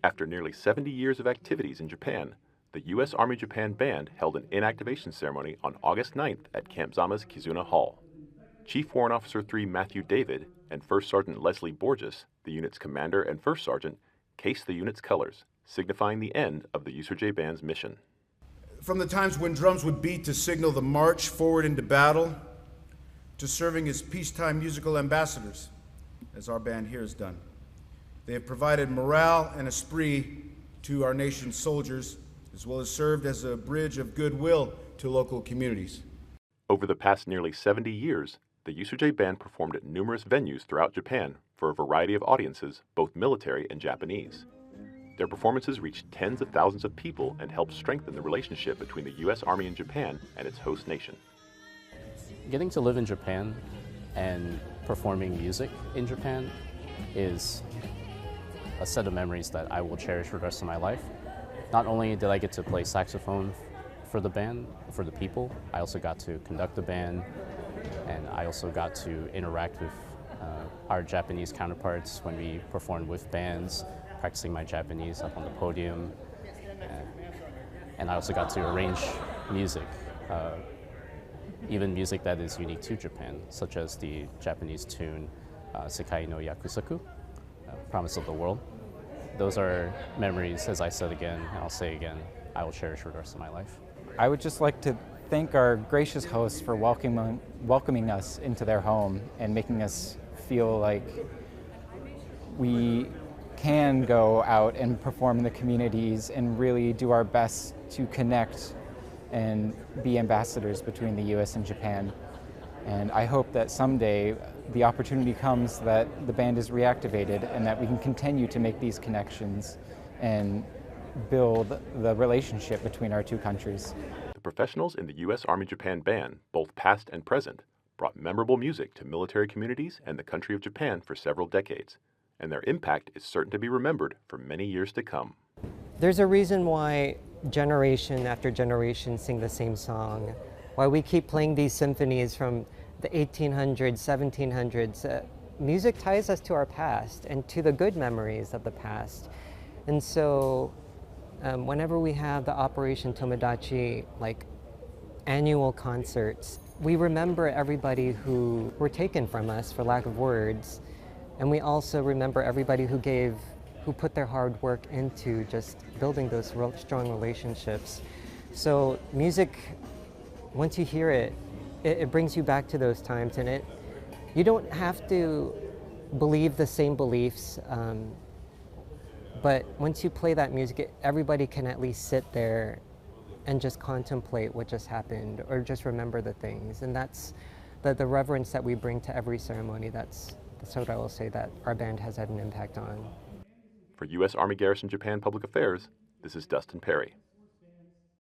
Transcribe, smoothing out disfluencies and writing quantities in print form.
After nearly 70 years of activities in Japan, the USARJ Japan Band held an inactivation ceremony on August 9th at Camp Zama's Kizuna Hall. Chief Warrant Officer 3 Matthew David and First Sergeant Leslie Borges, the unit's commander and first sergeant, cased the unit's colors, signifying the end of the USARJ Band's mission. From the times when drums would beat to signal the march forward into battle, to serving as peacetime musical ambassadors, as our band here has done. They have provided morale and esprit to our nation's soldiers, as well as served as a bridge of goodwill to local communities. Over the past nearly 70 years, the USARJ Band performed at numerous venues throughout Japan for a variety of audiences, both military and Japanese. Their performances reached tens of thousands of people and helped strengthen the relationship between the U.S. Army in Japan and its host nation. Getting to live in Japan and performing music in Japan is a set of memories that I will cherish for the rest of my life. Not only did I get to play saxophone for the band, for the people, I also got to conduct the band, and I also got to interact with our Japanese counterparts when we performed with bands, practicing my Japanese up on the podium. And I also got to arrange music, even music that is unique to Japan, such as the Japanese tune Sekai no Yakusoku, Promise of the World. Those are memories, as I said again, and I'll say again, I will cherish for the rest of my life. I would just like to thank our gracious hosts for welcoming us into their home and making us feel like we can go out and perform in the communities and really do our best to connect and be ambassadors between the U.S. and Japan. And I hope that someday the opportunity comes that the band is reactivated and that we can continue to make these connections and build the relationship between our two countries. The professionals in the USARJ Japan Band, both past and present, brought memorable music to military communities and the country of Japan for several decades, and their impact is certain to be remembered for many years to come. There's a reason why generation after generation sing the same song, why we keep playing these symphonies from the 1800s, 1700s. Music ties us to our past and to the good memories of the past. And so whenever we have the Operation Tomodachi, like annual concerts, we remember everybody who were taken from us, for lack of words, and we also remember everybody who put their hard work into just building those real strong relationships. So music, once you hear it, it brings you back to those times, and you don't have to believe the same beliefs, but once you play that music, everybody can at least sit there and just contemplate what just happened, or just remember the things. And that's the reverence that we bring to every ceremony. That's what I will say that our band has had an impact on. For U.S. Army Garrison Japan Public Affairs, this is Dustin Perry.